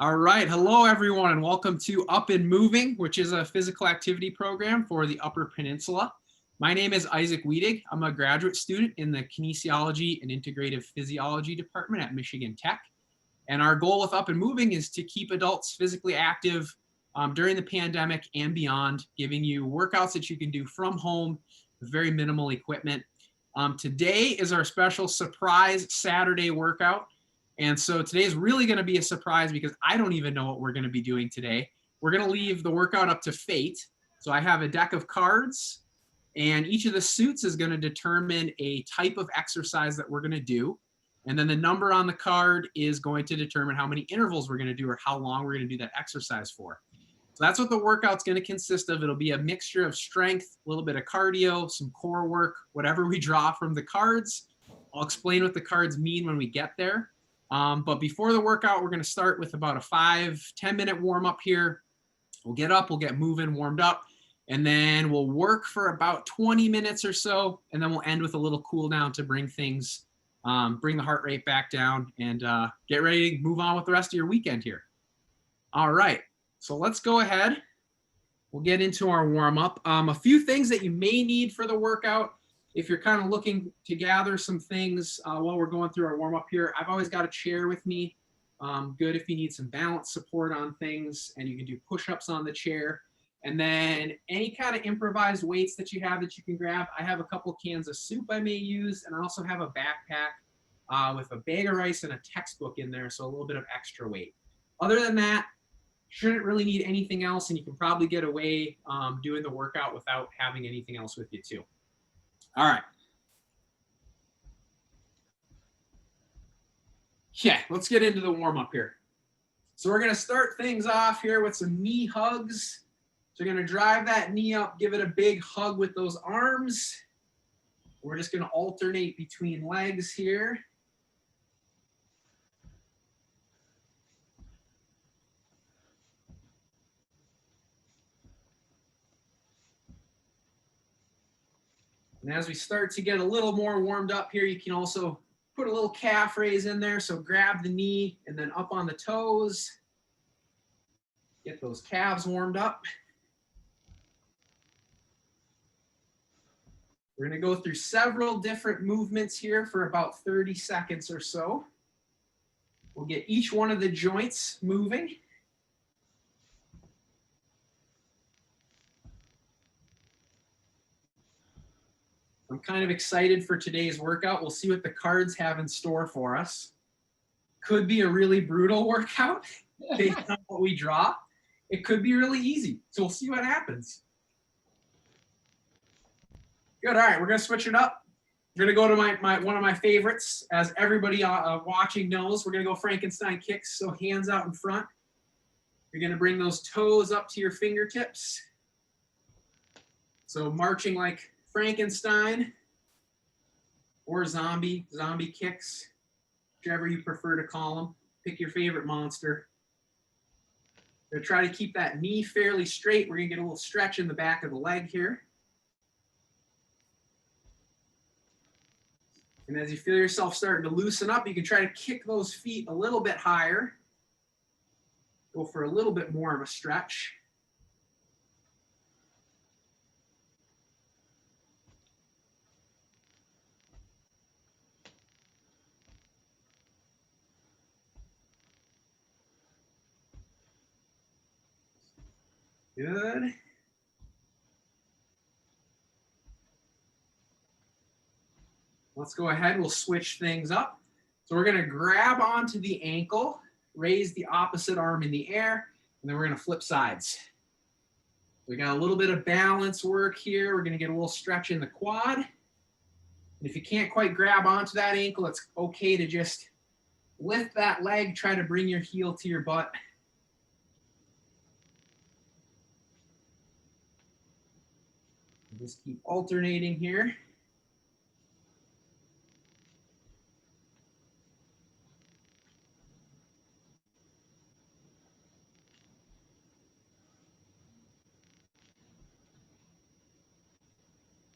All right. Hello, everyone, and welcome to Up and Moving, which is a physical activity program for the Upper Peninsula. My name is Isaac Wiedig. I'm a graduate student in the Kinesiology and Integrative Physiology Department at Michigan Tech. And our goal with Up and Moving is to keep adults physically active during the pandemic and beyond, giving you workouts that you can do from home with very minimal equipment. Today is our special surprise Saturday workout. And so today is really going to be a surprise because I don't even know what we're going to be doing today. We're going to leave the workout up to fate. So I have a deck of cards, and each of the suits is going to determine a type of exercise that we're going to do. And then the number on the card is going to determine how many intervals we're going to do or how long we're going to do that exercise for. So that's what the workout's going to consist of. It'll be a mixture of strength, a little bit of cardio, some core work, whatever we draw from the cards. I'll explain what the cards mean when we get there. But before the workout, we're going to start with about a 5-10 minute warm up here. We'll get up, we'll get moving, warmed up, and then we'll work for about 20 minutes or so. And then we'll end with a little cool down to bring things, bring the heart rate back down and get ready to move on with the rest of your weekend here. All right, so let's go ahead. We'll get into our warm up. A few things that you may need for the workout. If you're kind of looking to gather some things while we're going through our warm up here, I've always got a chair with me. Good if you need some balance support on things, and you can do push-ups on the chair. And then any kind of improvised weights that you have that you can grab. I have a couple cans of soup I may use, and I also have a backpack with a bag of rice and a textbook in there, so a little bit of extra weight. Other than that, shouldn't really need anything else, and you can probably get away doing the workout without having anything else with you too. All right. Yeah, let's get into the warm up here. So we're going to start things off here with some knee hugs. So you're going to drive that knee up, give it a big hug with those arms. We're just going to alternate between legs here. And as we start to get a little more warmed up here, you can also put a little calf raise in there. So grab the knee and then up on the toes. Get those calves warmed up. We're going to go through several different movements here for about 30 seconds or so. We'll get each one of the joints moving. I'm kind of excited for today's workout. We'll see what the cards have in store for us. Could be a really brutal workout based on what we draw. It could be really easy. So we'll see what happens. Good. All right, we're going to switch it up. We're going to go to one of my favorites. As everybody watching knows, we're going to go Frankenstein kicks. So hands out in front. You're going to bring those toes up to your fingertips. So marching like Frankenstein or zombie kicks, whichever you prefer to call them. Pick your favorite monster. We're going to try to keep that knee fairly straight. We're going to get a little stretch in the back of the leg here. And as you feel yourself starting to loosen up, you can try to kick those feet a little bit higher. Go for a little bit more of a stretch. Good. Let's go ahead. We'll switch things up. So we're going to grab onto the ankle, raise the opposite arm in the air, and then we're going to flip sides. We got a little bit of balance work here. We're going to get a little stretch in the quad. And if you can't quite grab onto that ankle, it's okay to just lift that leg, try to bring your heel to your butt. Just keep alternating here.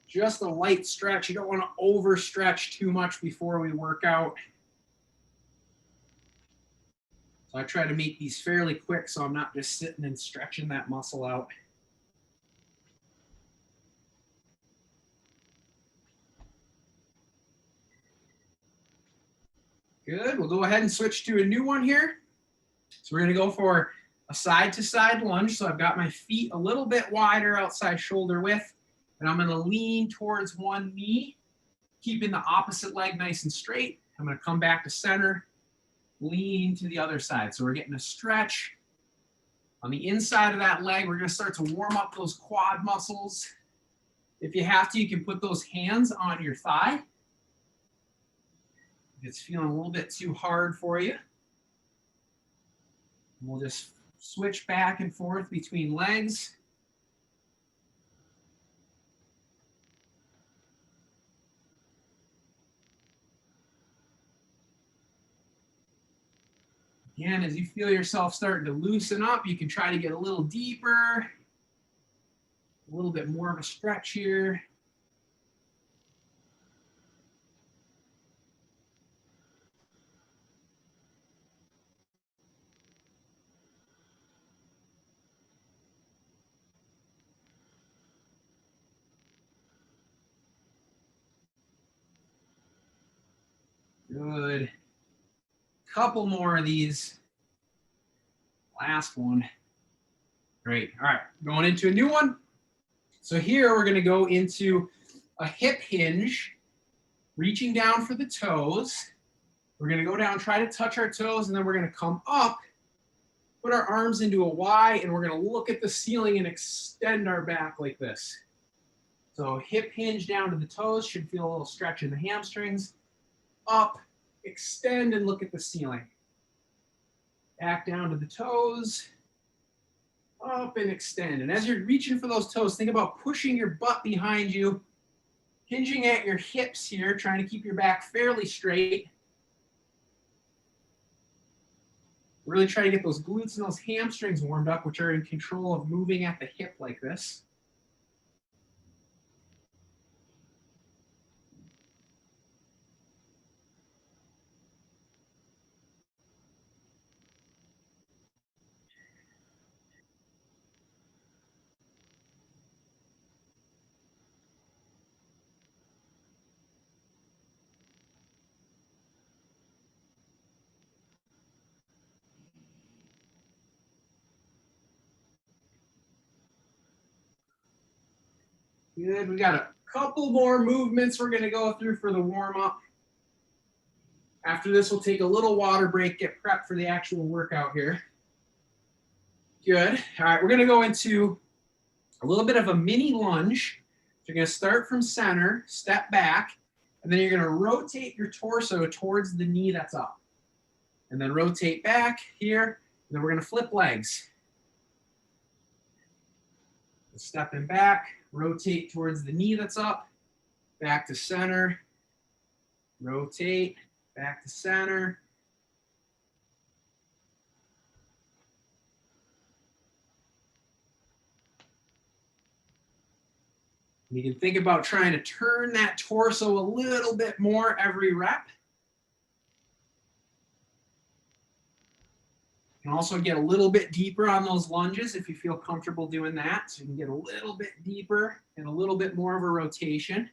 Just a light stretch. You don't want to overstretch too much before we work out. So I try to make these fairly quick so I'm not just sitting and stretching that muscle out. Good, we'll go ahead and switch to a new one here. So we're gonna go for a side-to-side lunge. So I've got my feet a little bit wider outside shoulder width, and I'm gonna lean towards one knee, keeping the opposite leg nice and straight. I'm gonna come back to center, lean to the other side. So we're getting a stretch. On the inside of that leg, we're gonna start to warm up those quad muscles. If you have to, you can put those hands on your thigh. If it's feeling a little bit too hard for you, we'll just switch back and forth between legs. Again, as you feel yourself starting to loosen up, you can try to get a little deeper, a little bit more of a stretch here. Good. Couple more of these. Last one. Great. All right, going into a new one. So here we're going to go into a hip hinge, reaching down for the toes. We're going to go down, try to touch our toes, and then we're going to come up, put our arms into a Y, and we're going to look at the ceiling and extend our back like this. So hip hinge down to the toes, should feel a little stretch in the hamstrings. Up, extend, and look at the ceiling. Back down to the toes, up and extend. And as you're reaching for those toes, think about pushing your butt behind you, hinging at your hips here, trying to keep your back fairly straight. Really try to get those glutes and those hamstrings warmed up, which are in control of moving at the hip like this. Good, we got a couple more movements we're gonna go through for the warm up. After this, we'll take a little water break, get prepped for the actual workout here. Good, all right, we're gonna go into a little bit of a mini lunge. So you're gonna start from center, step back, and then you're gonna rotate your torso towards the knee that's up. And then rotate back here, and then we're gonna flip legs. Stepping back, rotate towards the knee that's up, back to center, rotate, back to center. You can think about trying to turn that torso a little bit more every rep. You can also get a little bit deeper on those lunges if you feel comfortable doing that. So you can get a little bit deeper and a little bit more of a rotation.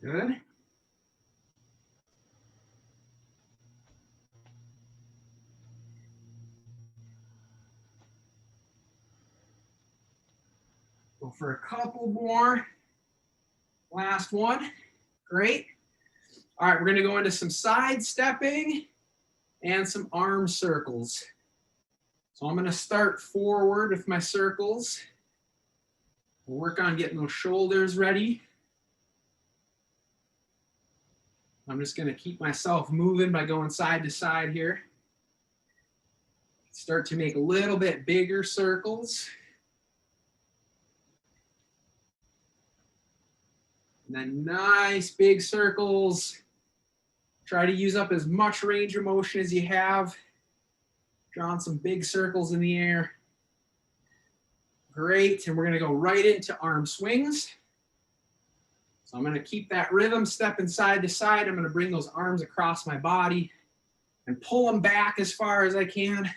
Good. Go for a couple more. Last one. Great. All right, we're going to go into some side stepping and some arm circles. So I'm going to start forward with my circles. We'll work on getting those shoulders ready. I'm just going to keep myself moving by going side to side here. Start to make a little bit bigger circles. And then nice big circles. Try to use up as much range of motion as you have. Drawing some big circles in the air. Great, and we're gonna go right into arm swings. So I'm gonna keep that rhythm, stepping side to side. I'm gonna bring those arms across my body and pull them back as far as I can.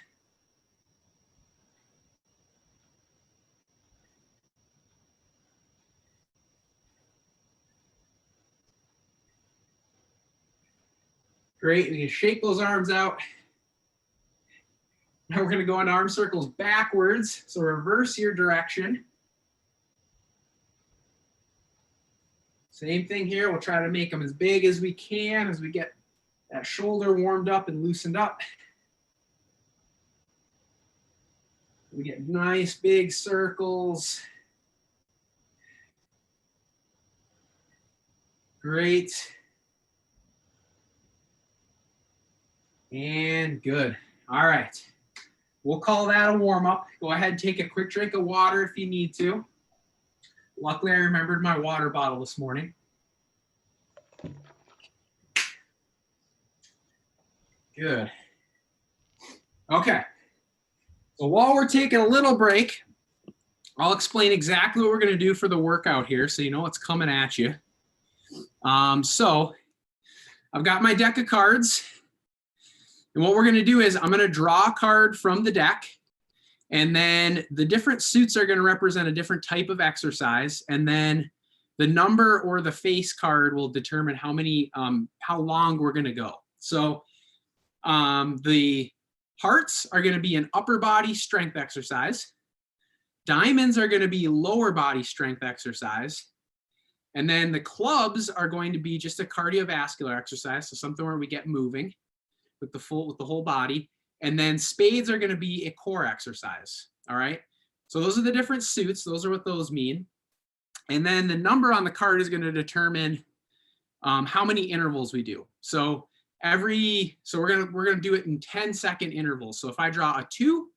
Great, and you shake those arms out. Now we're gonna go into arm circles backwards. So reverse your direction. Same thing here, we'll try to make them as big as we can as we get that shoulder warmed up and loosened up. We get nice big circles. Great. And good. All right. We'll call that a warm-up. Go ahead and take a quick drink of water if you need to. Luckily, I remembered my water bottle this morning. Good. Okay. So while we're taking a little break, I'll explain exactly what we're going to do for the workout here so you know what's coming at you. So I've got my deck of cards. And what we're going to do is I'm going to draw a card from the deck. And then the different suits are going to represent a different type of exercise. And then the number or the face card will determine how long we're going to go. So the hearts are going to be an upper body strength exercise. Diamonds are going to be lower body strength exercise. And then the clubs are going to be just a cardiovascular exercise. So something where we get moving with the whole body. And then spades are going to be a core exercise. All right. So those are the different suits. Those are what those mean. And then the number on the card is going to determine how many intervals we do. So we're going to do it in 10-second intervals. So if I draw a 2,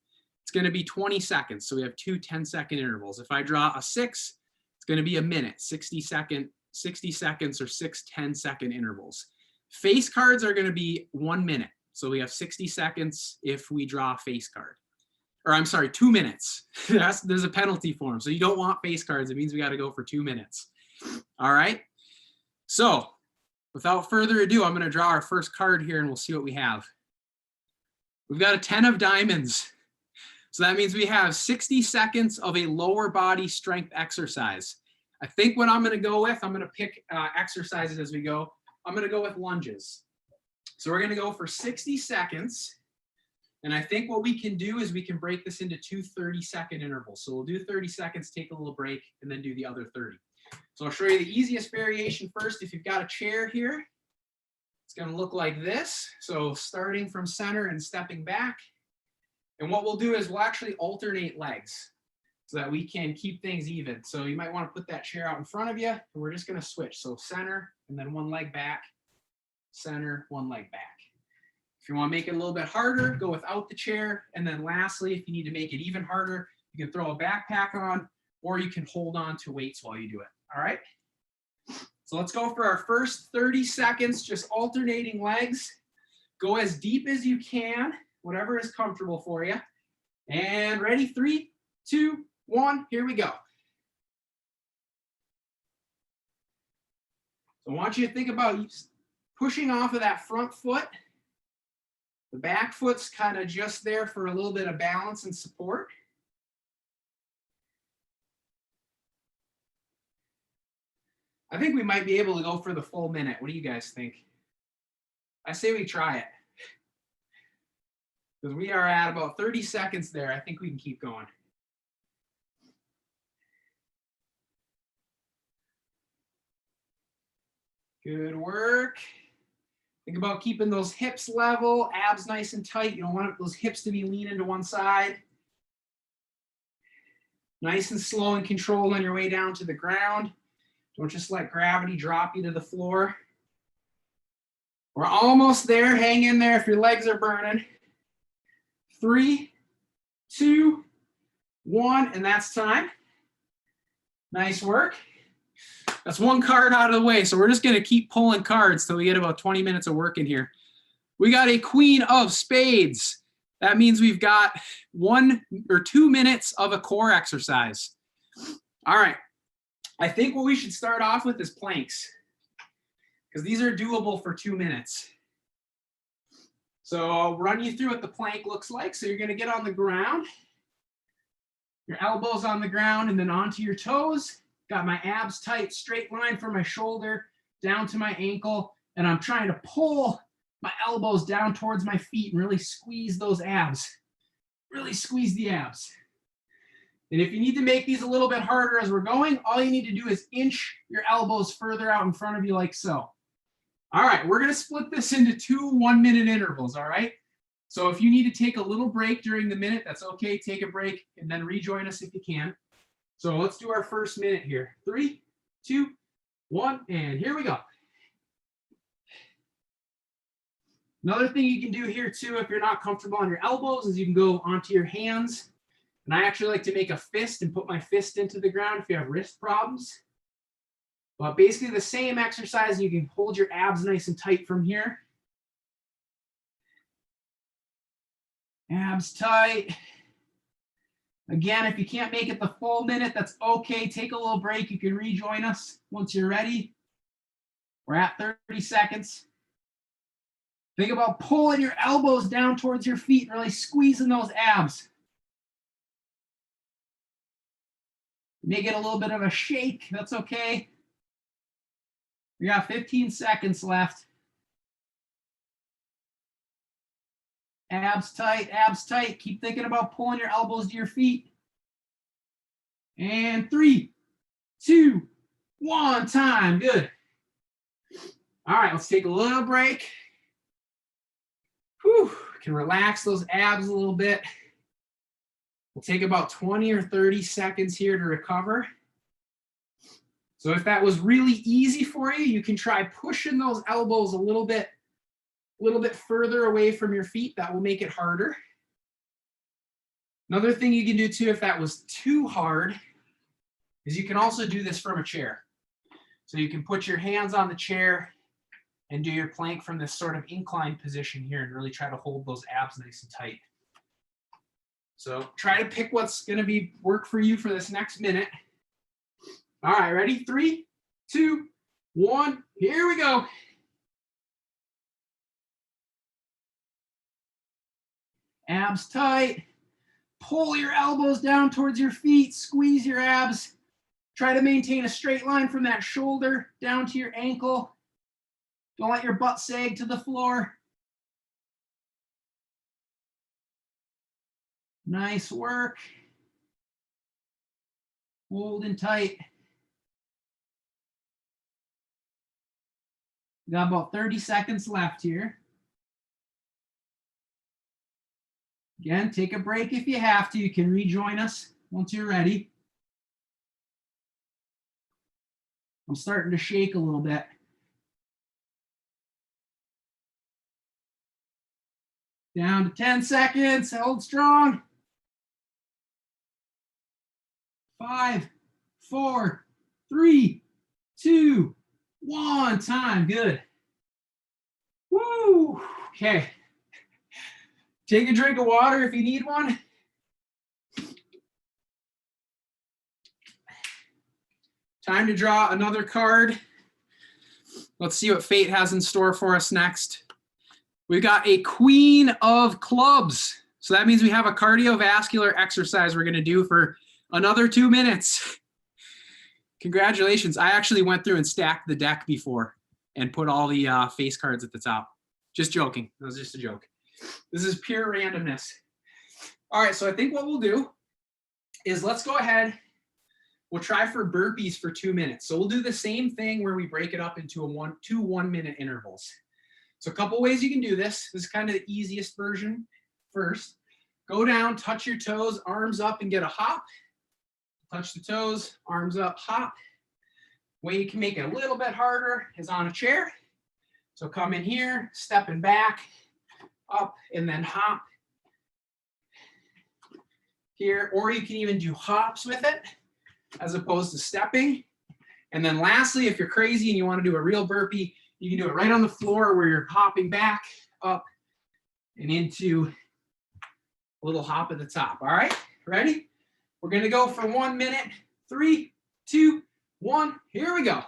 it's going to be 20 seconds. So we have two 10-second intervals. If I draw a 6, it's going to be a minute, 60 seconds or 6 10-second intervals. Face cards are going to be 1 minute. So we have 60 seconds if we draw a face card. Or I'm sorry, 2 minutes. There's a penalty for them. So you don't want face cards. It means we got to go for 2 minutes. All right. So without further ado, I'm going to draw our first card here and we'll see what we have. We've got a 10 of diamonds. So that means we have 60 seconds of a lower body strength exercise. I think what I'm going to go with, I'm going to pick exercises as we go. I'm going to go with lunges. So we're going to go for 60 seconds. And I think what we can do is we can break this into two 30-second intervals. So we'll do 30 seconds, take a little break, and then do the other 30. So I'll show you the easiest variation first. If you've got a chair here, it's going to look like this. So starting from center and stepping back. And what we'll do is we'll actually alternate legs so that we can keep things even. So you might want to put that chair out in front of you, and we're just going to switch. So center, and then one leg back, center, one leg back. If you want to make it a little bit harder, go without the chair. And then lastly, if you need to make it even harder, you can throw a backpack on, or you can hold on to weights while you do it. All right. So let's go for our first 30 seconds, just alternating legs. Go as deep as you can, whatever is comfortable for you. And ready, 3, 2, 1, here we go. So I want you to think about pushing off of that front foot. The back foot's kind of just there for a little bit of balance and support. I think we might be able to go for the full minute. What do you guys think? I say we try it. Because we are at about 30 seconds there. I think we can keep going. Good work. Think about keeping those hips level, abs nice and tight. You don't want those hips to be leaning to one side. Nice and slow and controlled on your way down to the ground. Don't just let gravity drop you to the floor. We're almost there. Hang in there if your legs are burning. 3, 2, 1, and that's time. Nice work. That's one card out of the way. So we're just going to keep pulling cards till we get about 20 minutes of work in here. We got a queen of spades. That means we've got 1 or 2 minutes of a core exercise. All right. I think what we should start off with is planks, because these are doable for 2 minutes. So I'll run you through what the plank looks like. So you're going to get on the ground, your elbows on the ground, and then onto your toes. Got my abs tight, straight line from my shoulder down to my ankle, and I'm trying to pull my elbows down towards my feet and really squeeze those abs. Really squeeze the abs. And if you need to make these a little bit harder as we're going, all you need to do is inch your elbows further out in front of you like so. All right, we're going to split this into 2 1-minute intervals, all right? So if you need to take a little break during the minute, that's okay. Take a break and then rejoin us if you can. So let's do our first minute here. 3, 2, 1, and here we go. Another thing you can do here too, if you're not comfortable on your elbows, is you can go onto your hands. And I actually like to make a fist and put my fist into the ground if you have wrist problems. But basically the same exercise, you can hold your abs nice and tight from here. Abs tight. Again, if you can't make it the full minute, that's okay. Take a little break. You can rejoin us once you're ready. We're at 30 seconds. Think about pulling your elbows down towards your feet and really squeezing those abs. You may get a little bit of a shake. That's okay. We got 15 seconds left. Abs tight, abs tight. Keep thinking about pulling your elbows to your feet. And 3, 2, 1, time. Good. All right, let's take a little break. Whew, can relax those abs a little bit. We'll take about 20 or 30 seconds here to recover. So if that was really easy for you, you can try pushing those elbows a little bit further away from your feet. That will make it harder. Another thing you can do too, if that was too hard, is you can also do this from a chair. So you can put your hands on the chair and do your plank from this sort of inclined position here and really try to hold those abs nice and tight. So try to pick what's going to work for you for this next minute. All right, ready? 3, 2, 1, here we go. Abs tight. Pull your elbows down towards your feet. Squeeze your abs. Try to maintain a straight line from that shoulder down to your ankle. Don't let your butt sag to the floor. Nice work. Holding tight. We got about 30 seconds left here. Again, take a break if you have to. You can rejoin us once you're ready. I'm starting to shake a little bit. Down to 10 seconds. Hold strong. 5, 4, 3, 2, 1. Time. Good. Woo. Okay. Take a drink of water if you need one. Time to draw another card. Let's see what fate has in store for us next. We've got a Queen of Clubs. So that means we have a cardiovascular exercise we're going to do for another 2 minutes. Congratulations. I actually went through and stacked the deck before and put all the face cards at the top. Just joking. That was just a joke. This is pure randomness. All right, so I think what we'll do is let's go ahead. We'll try for burpees for 2 minutes. So we'll do the same thing where we break it up into two 1-minute intervals. So a couple ways you can do this. This is kind of the easiest version. First, go down, touch your toes, arms up, and get a hop. Touch the toes, arms up, hop. Way you can make it a little bit harder is on a chair. So come in here, stepping back, up, and then hop here. Or you can even do hops with it as opposed to stepping. And then lastly, if you're crazy and you want to do a real burpee, you can do it right on the floor where you're hopping back, up, and into a little hop at the top. All right, ready? We're gonna go for 1 minute. 3, 2, 1, here we go.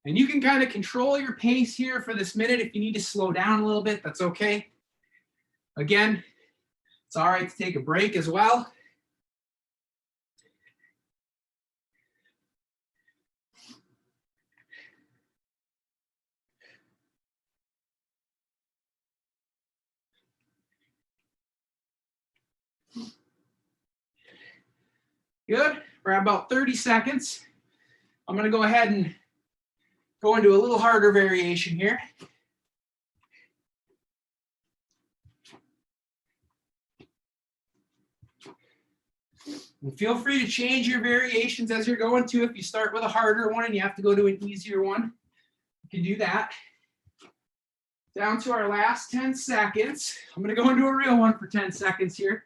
And you can kind of control your pace here for this minute. If you need to slow down a little bit, that's okay. Again, it's all right to take a break as well. Good. For about 30 seconds. I'm going to go ahead and go into a little harder variation here. And feel free to change your variations as you're going to. If you start with a harder one and you have to go to an easier one, you can do that. Down to our last 10 seconds. I'm going to go into a real one for 10 seconds here.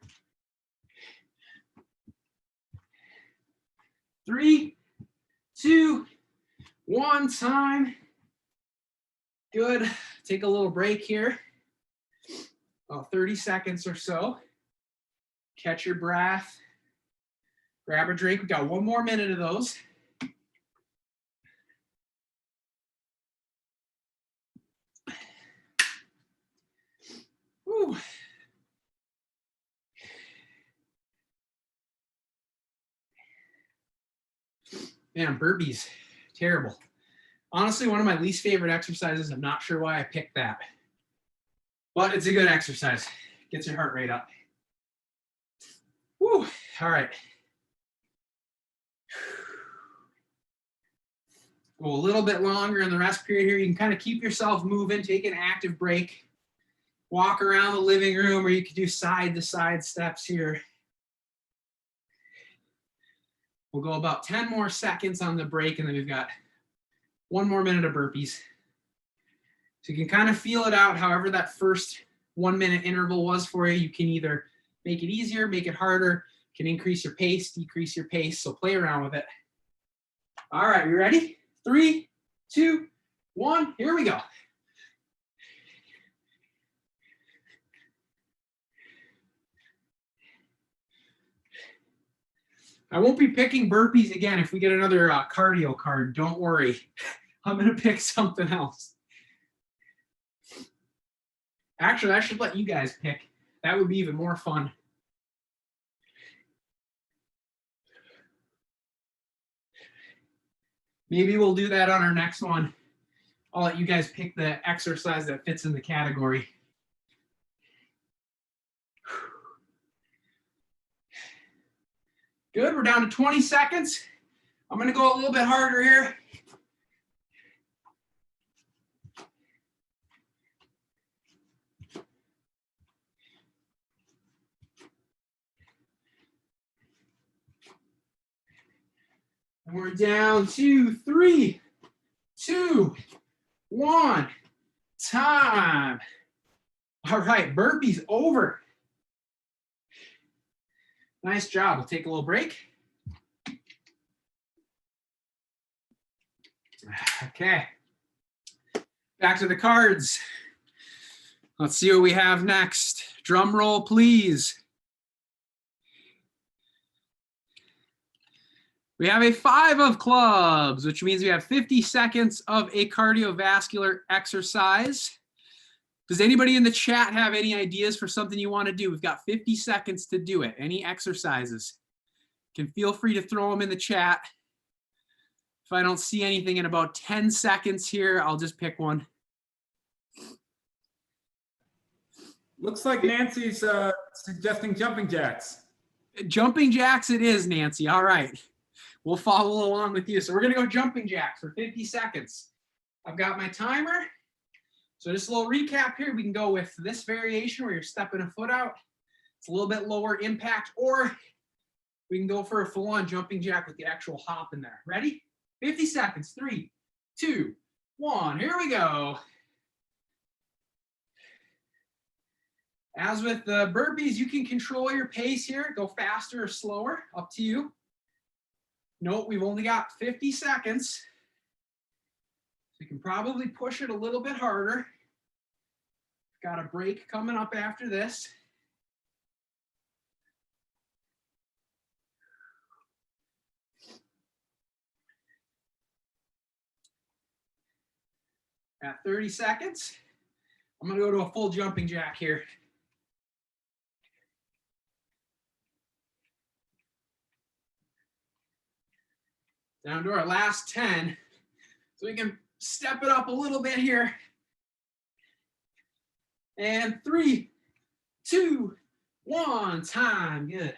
3, 2, 1, time. Good. Take a little break here. About 30 seconds or so. Catch your breath. Grab a drink. We've got 1 more minute of those. Woo. Man, burpees, terrible. Honestly, one of my least favorite exercises. I'm not sure why I picked that. But it's a good exercise. Gets your heart rate up. Woo. All right. Go a little bit longer in the rest period here. You can kind of keep yourself moving, take an active break. Walk around the living room, or you could do side-to-side steps here. We'll go about 10 more seconds on the break, and then we've got 1 more minute of burpees. So you can kind of feel it out however that first 1 minute interval was for you. You can either make it easier, make it harder, you can increase your pace, decrease your pace. So play around with it. All right, you ready? 3, 2, 1, here we go. I won't be picking burpees again if we get another cardio card. Don't worry. I'm going to pick something else. Actually, I should let you guys pick. That would be even more fun. Maybe we'll do that on our next one. I'll let you guys pick the exercise that fits in the category. Good, we're down to 20 seconds. I'm gonna go a little bit harder here. And we're down to 3, 2, 1, time. All right, burpees over. Nice job. We'll take a little break. Okay. Back to the cards. Let's see what we have next. Drum roll, please. We have a 5 of clubs, which means we have 50 seconds of a cardiovascular exercise. Does anybody in the chat have any ideas for something you want to do? We've got 50 seconds to do it. Any exercises? You can feel free to throw them in the chat. If I don't see anything in about 10 seconds here, I'll just pick one. Looks like Nancy's suggesting jumping jacks. Jumping jacks it is, Nancy. All right. We'll follow along with you. So we're going to go jumping jacks for 50 seconds. I've got my timer. So just a little recap here. We can go with this variation where you're stepping a foot out. It's a little bit lower impact, or we can go for a full-on jumping jack with the actual hop in there. Ready? 50 seconds. 3, 2, 1. Here we go. As with the burpees, you can control your pace here. Go faster or slower, up to you. Note we've only got 50 seconds. So you can probably push it a little bit harder. Got a break coming up after this. At 30 seconds, I'm going to go to a full jumping jack here. Down to our last 10. So we can step it up a little bit here. And 3, 2, 1, time. Good.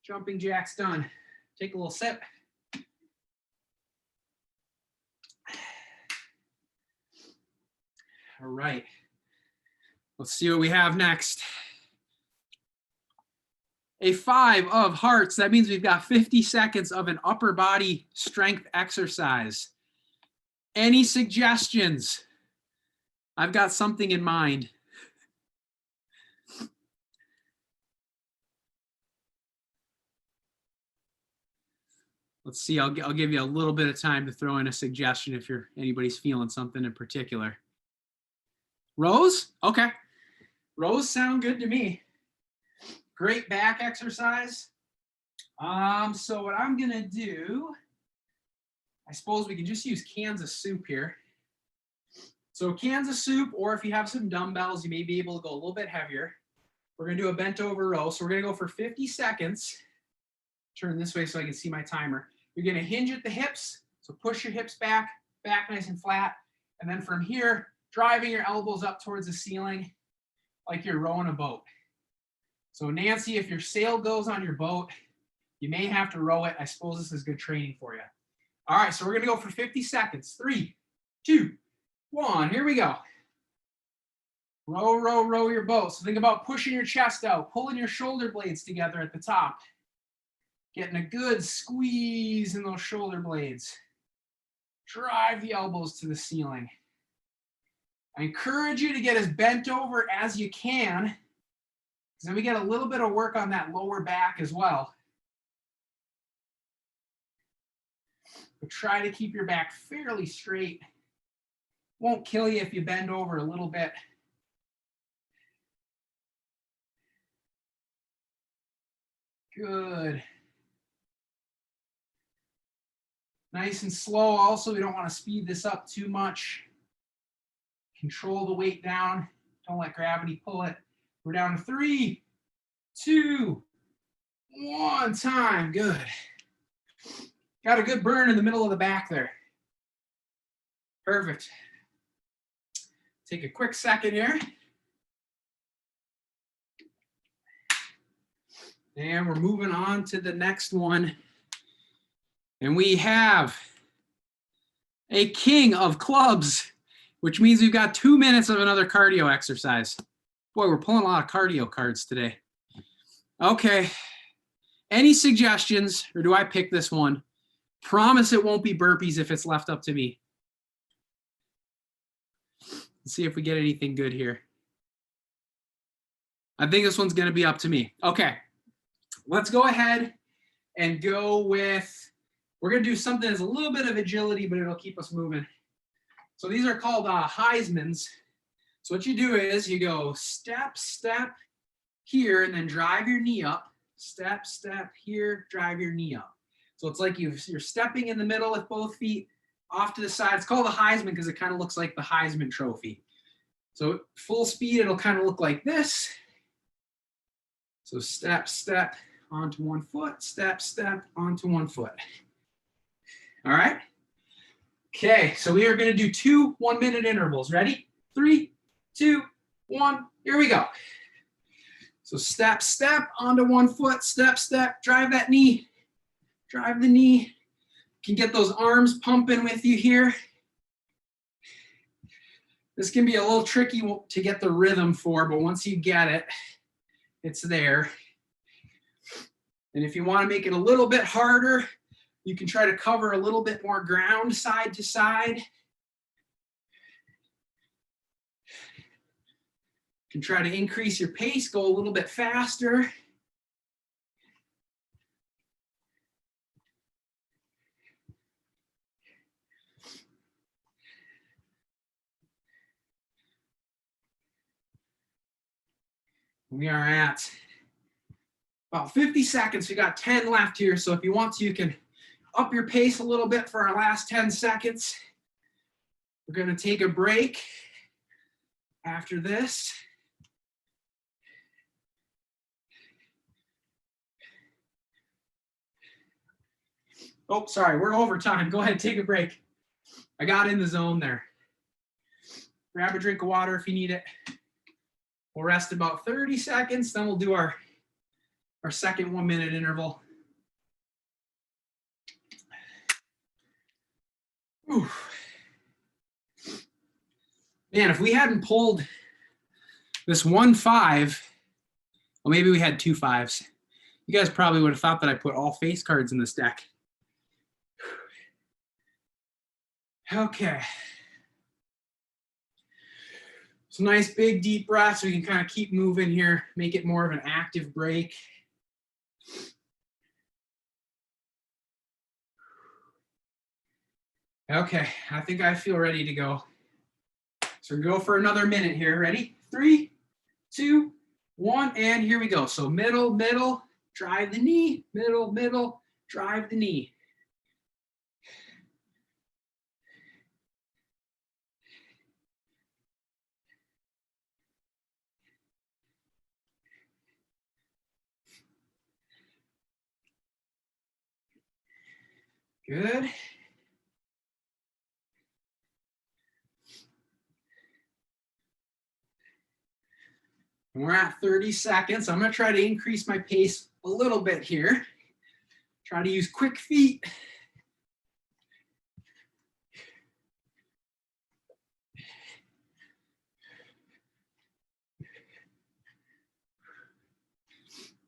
Jumping jack's done. Take a little sip. All right. Let's see what we have next. A 5 of hearts. That means we've got 50 seconds of an upper body strength exercise. Any suggestions? I've got something in mind. Let's see, I'll give you a little bit of time to throw in a suggestion if anybody's feeling something in particular. Rows? Okay. Rows sound good to me. Great back exercise. So what I'm gonna do, I suppose we can just use Kansas soup here. So Kansas soup, or if you have some dumbbells, you may be able to go a little bit heavier. We're gonna do a bent over row. So we're gonna go for 50 seconds. Turn this way so I can see my timer. You're gonna hinge at the hips. So push your hips back nice and flat. And then from here, driving your elbows up towards the ceiling like you're rowing a boat. So Nancy, if your sail goes on your boat, you may have to row it. I suppose this is good training for you. All right, so we're gonna go for 50 seconds. 3, 2, 1, here we go. Row, row, row your boat. So think about pushing your chest out, pulling your shoulder blades together at the top. Getting a good squeeze in those shoulder blades. Drive the elbows to the ceiling. I encourage you to get as bent over as you can, because then we get a little bit of work on that lower back as well. But try to keep your back fairly straight. Won't kill you if you bend over a little bit. Good. Nice and slow also. We don't want to speed this up too much. Control the weight down. Don't let gravity pull it. We're down to 3, 2, 1, time. Good. Got a good burn in the middle of the back there. Perfect. Take a quick second here. And we're moving on to the next one. And we have a king of clubs, which means we've got 2 minutes of another cardio exercise. Boy, we're pulling a lot of cardio cards today. Okay. Any suggestions, or do I pick this one? Promise it won't be burpees if it's left up to me. Let's see if we get anything good here. I think this one's going to be up to me. Okay. Let's go ahead and go with, we're going to do something that's a little bit of agility, but it'll keep us moving. So these are called Heismans. So what you do is you go step, step here, and then drive your knee up. Step, step here, drive your knee up. So it's like you're stepping in the middle with both feet off to the side. It's called a Heisman because it kind of looks like the Heisman Trophy. So full speed, it'll kind of look like this. So step, step onto one foot, step, step onto one foot. All right. Okay, so we are going to do 2 1-minute intervals. Ready? 3, 2, 1, here we go. So step, step onto one foot, step, step, drive that knee, drive the knee. You can get those arms pumping with you here. This can be a little tricky to get the rhythm for, but once you get it, it's there. And if you want to make it a little bit harder, you can try to cover a little bit more ground side to side. You can try to increase your pace, go a little bit faster. We are at about 50 seconds. We got 10 left here. So if you want to, you can up your pace a little bit for our last 10 seconds. We're going to take a break after this. Oh, sorry, we're over time. Go ahead, take a break. I got in the zone there. Grab a drink of water if you need it. We'll rest about 30 seconds, then we'll do our second 1 minute interval. Whew. Man, if we hadn't pulled this 1-5, well, maybe we had 2 5s. You guys probably would have thought that I put all face cards in this deck. Okay. So nice big deep breath so we can kind of keep moving here, make it more of an active break. Okay, I think I feel ready to go. So we're gonna go for another minute here. Ready? 3, 2, 1, and here we go. So middle, middle, drive the knee, middle, middle, drive the knee. Good. We're at 30 seconds. I'm going to try to increase my pace a little bit here. Try to use quick feet.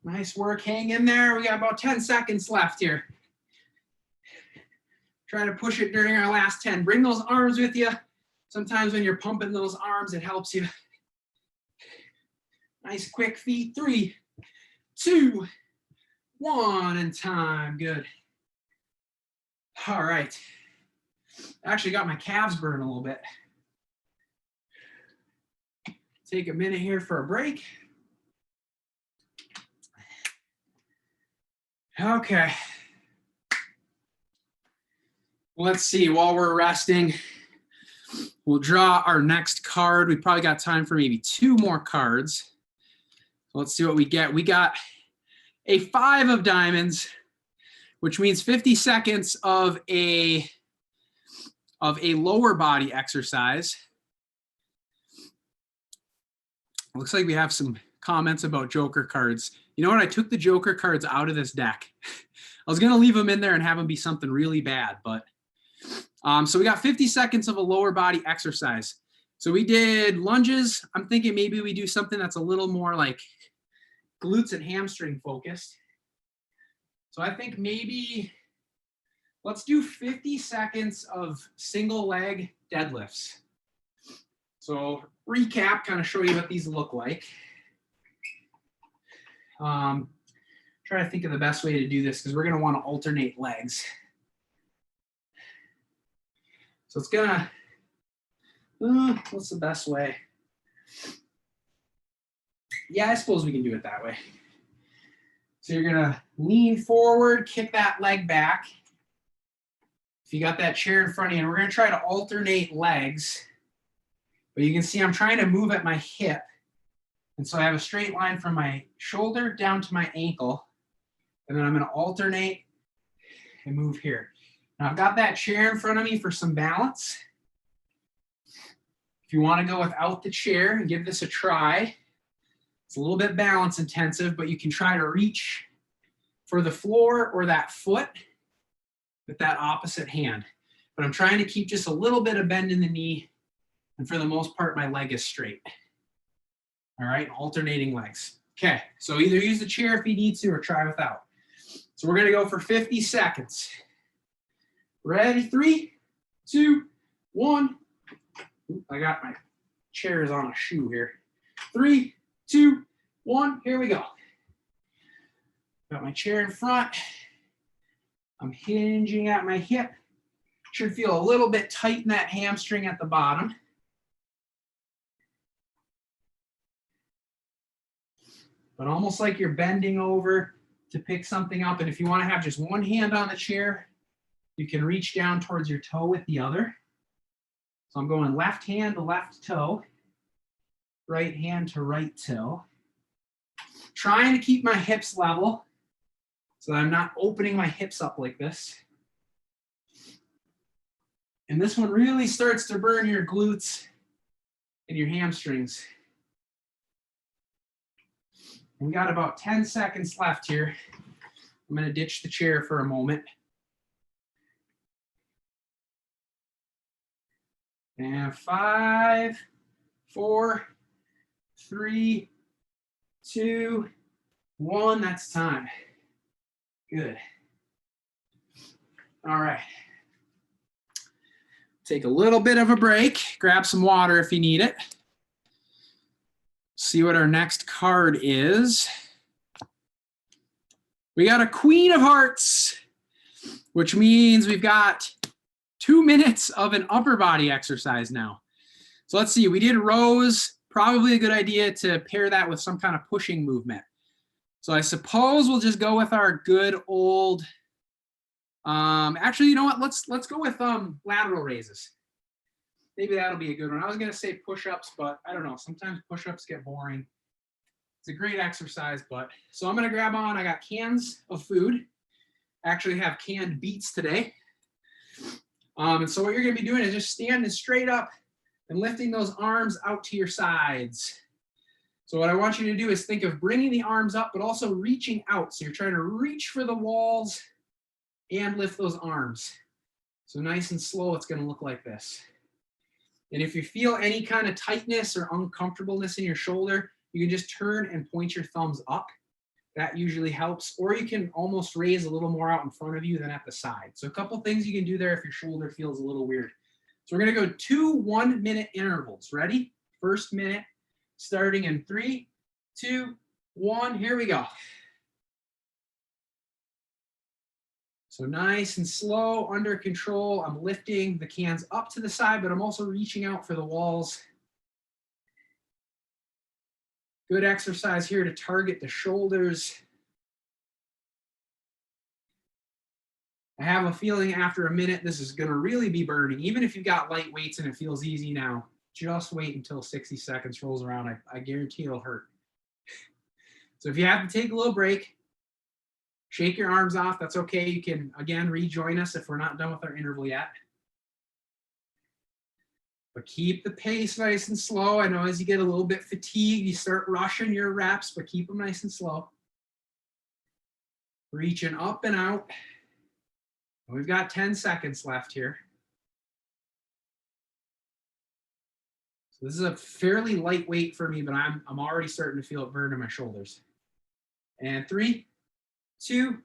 Nice work. Hang in there. We got about 10 seconds left here. Try to push it during our last 10. Bring those arms with you. Sometimes when you're pumping those arms, it helps you. Nice quick feet. 3, 2, 1, and time. Good. All right. Actually got my calves burning a little bit. Take a minute here for a break. Okay. Let's see, while we're resting, we'll draw our next card. We probably got time for maybe 2 more cards. Let's see what we get. We got a 5 of diamonds, which means 50 seconds of a lower body exercise. Looks like we have some comments about Joker cards. You know what? I took the Joker cards out of this deck. I was going to leave them in there and have them be something really bad, but so we got 50 seconds of a lower body exercise. So we did lunges. I'm thinking maybe we do something that's a little more like glutes and hamstring focused. So I think maybe let's do 50 seconds of single leg deadlifts. So recap, kind of show you what these look like. Try to think of the best way to do this because we're going to want to alternate legs. So it's gonna, what's the best way? Yeah, I suppose we can do it that way. So you're gonna lean forward, kick that leg back. If you got that chair in front of you, and we're gonna try to alternate legs. But you can see I'm trying to move at my hip. And so I have a straight line from my shoulder down to my ankle. And then I'm gonna alternate and move here. Now I've got that chair in front of me for some balance. If you want to go without the chair and give this a try, it's a little bit balance intensive, but you can try to reach for the floor or that foot with that opposite hand. But I'm trying to keep just a little bit of bend in the knee, and for the most part, my leg is straight. All right, alternating legs. Okay, so either use the chair if you need to or try without. So we're going to go for 50 seconds. Ready? 3, 2, 1. I got my chairs on a shoe here. 3, 2, 1. Here we go. Got my chair in front. I'm hinging at my hip. Should feel a little bit tight in that hamstring at the bottom. but almost like you're bending over to pick something up. And if you want to have just one hand on the chair, you can reach down towards your toe with the other. So I'm going left hand to left toe, right hand to right toe. Trying to keep my hips level so that I'm not opening my hips up like this. And this one really starts to burn your glutes and your hamstrings. We got about 10 seconds left here. I'm going to ditch the chair for a moment. And 5, 4, 3, 2, 1. That's time. Good. All right. Take a little bit of a break. Grab some water if you need it. See what our next card is. We got a Queen of Hearts, which means we've got 2 minutes of an upper body exercise now. So let's see, we did rows, probably a good idea to pair that with some kind of pushing movement. So I suppose we'll just go with our good old, actually, you know what, let's go with lateral raises. Maybe that'll be a good one. I was gonna say push-ups, but I don't know, sometimes push-ups get boring. It's a great exercise, but, so I'm gonna grab on, I got cans of food. I actually have canned beets today. And so what you're gonna be doing is just standing straight up and lifting those arms out to your sides. So what I want you to do is think of bringing the arms up, but also reaching out. So you're trying to reach for the walls and lift those arms. So nice and slow, it's gonna look like this. And if you feel any kind of tightness or uncomfortableness in your shoulder, you can just turn and point your thumbs up. That usually helps. Or you can almost raise a little more out in front of you than at the side. So a couple things you can do there if your shoulder feels a little weird. So we're gonna go 2 1-minute intervals. Ready? First minute, starting in 3, 2, 1, here we go. So nice and slow, under control. I'm lifting the cans up to the side, but I'm also reaching out for the walls. Good exercise here to target the shoulders. I have a feeling after a minute, this is gonna really be burning. Even if you've got light weights and it feels easy now, just wait until 60 seconds rolls around. I guarantee it'll hurt. So if you have to take a little break, shake your arms off, that's okay. You can, again, rejoin us if we're not done with our interval yet. But keep the pace nice and slow. I know as you get a little bit fatigued, you start rushing your reps, but keep them nice and slow. Reaching up and out. We've got 10 seconds left here. So this is a fairly lightweight for me, but I'm already starting to feel it burn in my shoulders. And 3, 2,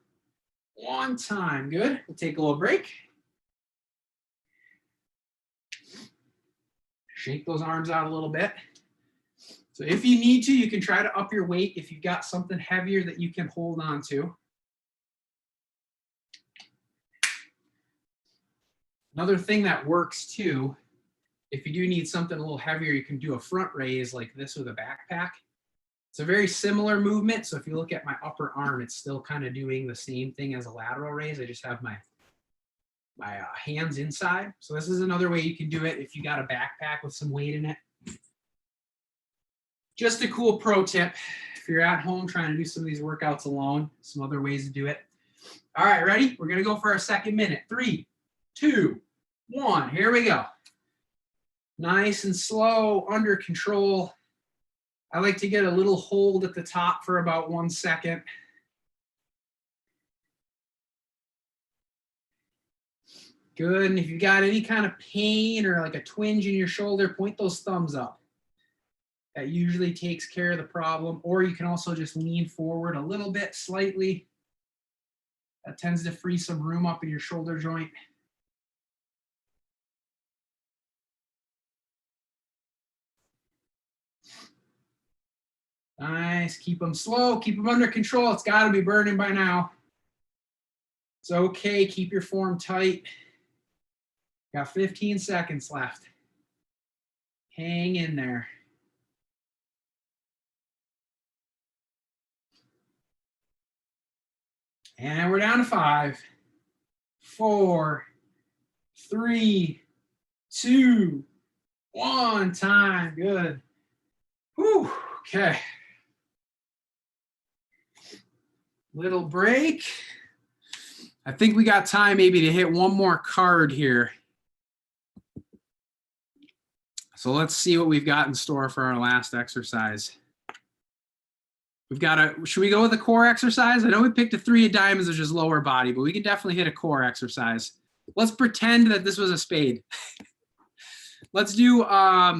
1, time. Good. We'll take a little break. Shake those arms out a little bit. So if you need to, you can try to up your weight if you've got something heavier that you can hold on to. Another thing that works too, if you do need something a little heavier, you can do a front raise like this with a backpack. It's a very similar movement. So if you look at my upper arm, it's still kind of doing the same thing as a lateral raise. I just have my hands inside. So this is another way you can do it if you got a backpack with some weight in it. Just a cool pro tip. If you're at home trying to do some of these workouts alone, some other ways to do it. All right, ready? We're gonna go for our second minute. 3, 2, 1, here we go. Nice and slow, under control. I like to get a little hold at the top for about 1 second. Good, and if you've got any kind of pain or like a twinge in your shoulder, point those thumbs up. That usually takes care of the problem. Or you can also just lean forward a little bit, slightly. That tends to free some room up in your shoulder joint. Nice, keep them slow, keep them under control. It's gotta be burning by now. It's okay, keep your form tight. Got 15 seconds left. Hang in there. And we're down to 5, 4, 3, 2, 1. Time. Good. Whew. Okay. Little break. I think we got time maybe to hit one more card here. So let's see what we've got in store for our last exercise. We've got should we go with a core exercise? I know we picked a 3 of diamonds, which is lower body, but we can definitely hit a core exercise. Let's pretend that this was a spade. Let's do a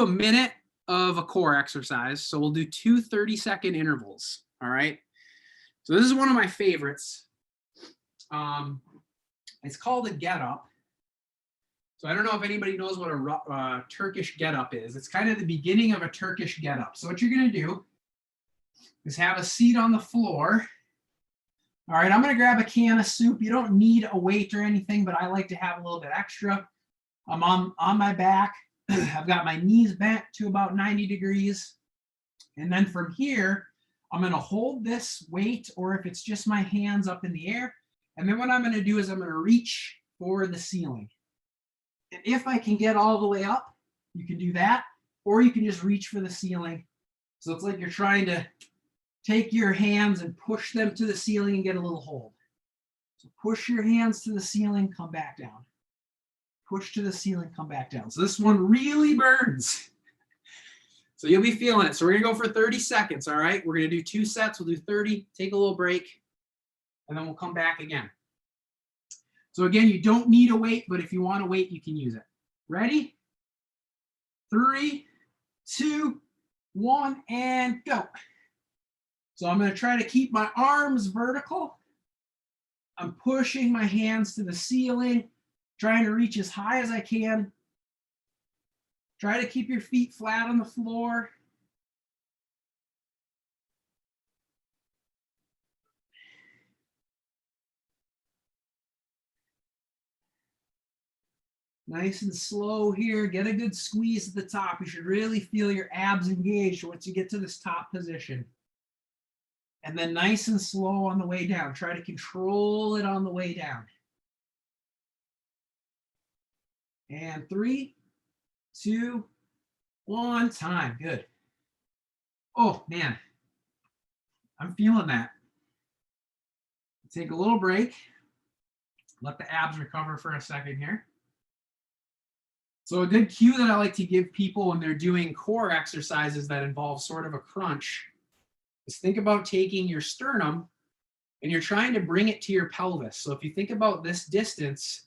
minute of a core exercise. So we'll do 2 30-second intervals. All right. So this is one of my favorites. It's called a get up. So I don't know if anybody knows what a Turkish get up is. It's kind of the beginning of a Turkish get up. So what you're going to do is have a seat on the floor. All right, I'm going to grab a can of soup. You don't need a weight or anything, but I like to have a little bit extra. I'm on my back. I've got my knees bent to about 90 degrees. And then from here, I'm going to hold this weight, or if it's just my hands, up in the air. And then what I'm going to do is I'm going to reach for the ceiling. And if I can get all the way up, you can do that, or you can just reach for the ceiling. So it's like you're trying to take your hands and push them to the ceiling and get a little hold. So push your hands to the ceiling, come back down. Push to the ceiling, come back down. So this one really burns. So you'll be feeling it. So we're gonna go for 30 seconds, all right? We're gonna do 2 sets. We'll do 30, take a little break, and then we'll come back again. So again, you don't need a weight, but if you want a weight, you can use it. Ready? 3, 2, 1, and go. So I'm going to try to keep my arms vertical. I'm pushing my hands to the ceiling, trying to reach as high as I can. Try to keep your feet flat on the floor. Nice and slow here. Get a good squeeze at the top. You should really feel your abs engaged once you get to this top position. And then nice and slow on the way down. Try to control it on the way down. And 3, 2, 1, time. Good. Oh, man. I'm feeling that. Take a little break. Let the abs recover for a second here. So a good cue that I like to give people when they're doing core exercises that involve sort of a crunch is think about taking your sternum and you're trying to bring it to your pelvis. So if you think about this distance,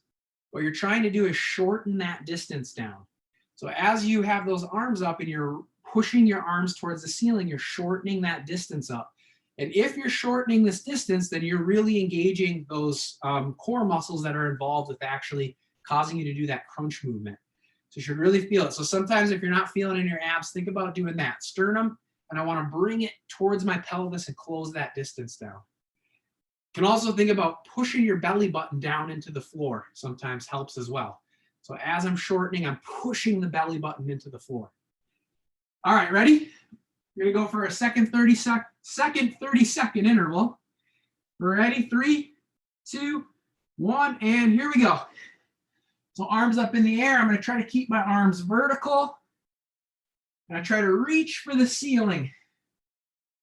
what you're trying to do is shorten that distance down. So as you have those arms up and you're pushing your arms towards the ceiling, you're shortening that distance up. And if you're shortening this distance, then you're really engaging those core muscles that are involved with actually causing you to do that crunch movement. So you should really feel it. So sometimes if you're not feeling it in your abs, think about doing that. Sternum, and I want to bring it towards my pelvis and close that distance down. You can also think about pushing your belly button down into the floor. Sometimes helps as well. So as I'm shortening, I'm pushing the belly button into the floor. All right, ready? We're going to go for a second 30-second interval. We're ready? 3, 2, 1, and here we go. So arms up in the air. I'm going to try to keep my arms vertical. And I try to reach for the ceiling.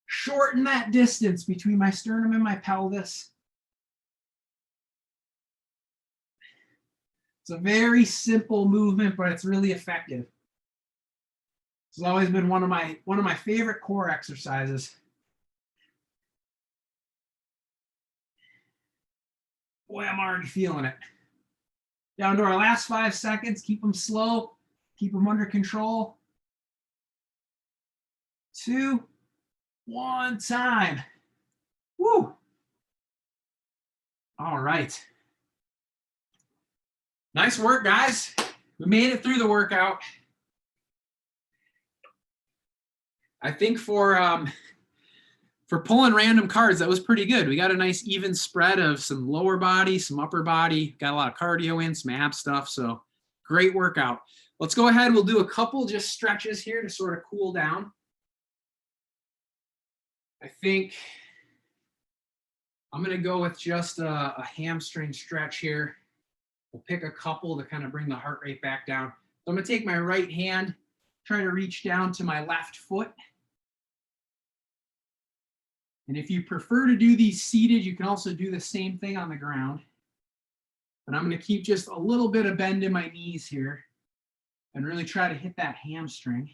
Shorten that distance between my sternum and my pelvis. It's a very simple movement, but it's really effective. It's always been one of my favorite core exercises. Boy, I'm already feeling it. Down to our last 5 seconds. Keep them slow. Keep them under control. 2, 1, time. Woo. All right. Nice work, guys. We made it through the workout. I think for pulling random cards, that was pretty good. We got a nice even spread of some lower body, some upper body, got a lot of cardio in, some ab stuff. So great workout. Let's go ahead. We'll do a couple just stretches here to sort of cool down. I think I'm going to go with just a hamstring stretch here. We'll pick a couple to kind of bring the heart rate back down. So I'm going to take my right hand, try to reach down to my left foot. And if you prefer to do these seated, you can also do the same thing on the ground. But I'm going to keep just a little bit of bend in my knees here and really try to hit that hamstring.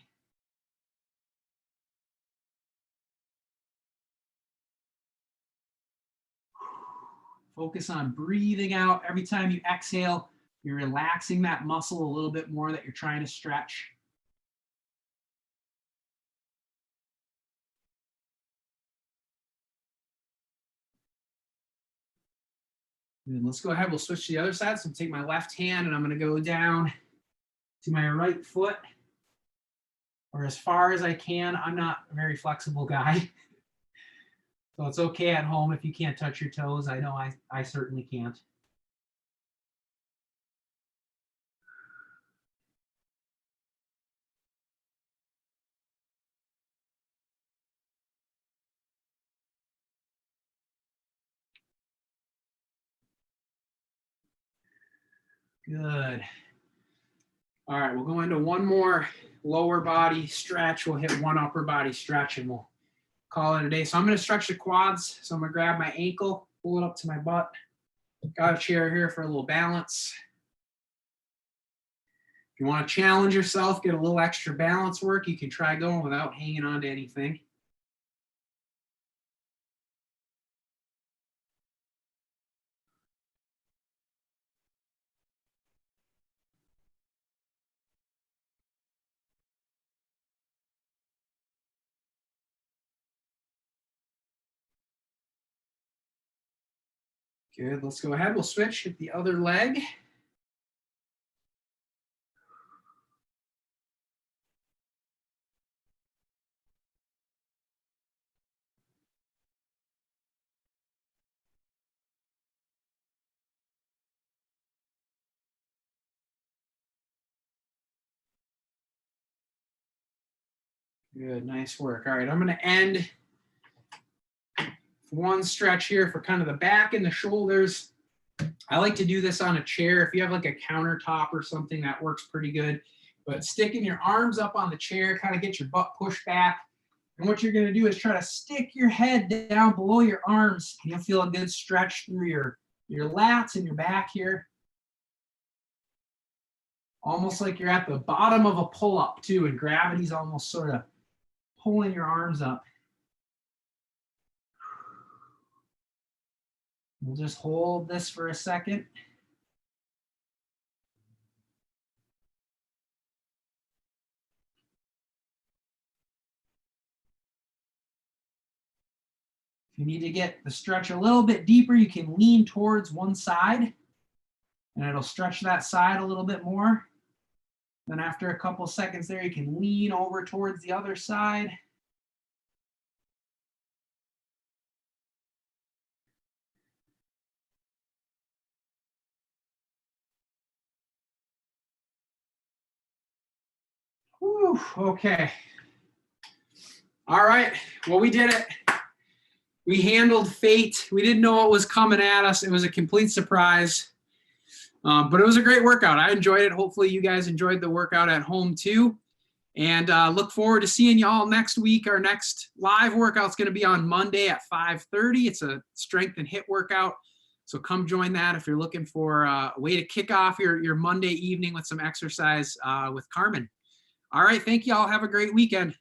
Focus on breathing out. Every time you exhale, you're relaxing that muscle a little bit more that you're trying to stretch. And let's go ahead. We'll switch to the other side. So I'm take my left hand and I'm going to go down to my right foot, or as far as I can. I'm not a very flexible guy. So it's okay at home if you can't touch your toes. I know I certainly can't. Good. All right, we'll go into one more lower body stretch. We'll hit one upper body stretch and we'll call it a day. So I'm going to stretch the quads. So I'm going to grab my ankle, pull it up to my butt. Got a chair here for a little balance. If you want to challenge yourself, get a little extra balance work, you can try going without hanging on to anything. Good, let's go ahead. We'll switch hit the other leg. Good, nice work. All right, I'm going to end one stretch here for kind of the back and the shoulders. I like to do this on a chair. If you have like a countertop or something, that works pretty good. But sticking your arms up on the chair, kind of get your butt pushed back. And what you're going to do is try to stick your head down below your arms. You'll feel a good stretch through your lats and your back here. Almost like you're at the bottom of a pull-up too, and gravity's almost sort of pulling your arms up. We'll just hold this for a second. If you need to get the stretch a little bit deeper, you can lean towards one side and it'll stretch that side a little bit more. Then after a couple seconds there, you can lean over towards the other side. Whew, okay. All right, well, we did it. We handled fate. We didn't know what was coming at us. It was a complete surprise. But it was a great workout. I enjoyed it. Hopefully you guys enjoyed the workout at home too. And look forward to seeing y'all next week. Our next live workout is going to be on Monday at 5:30. It's a strength and HIIT workout. So come join that if you're looking for a way to kick off your Monday evening with some exercise with Carmen. All right. Thank you all. Have a great weekend.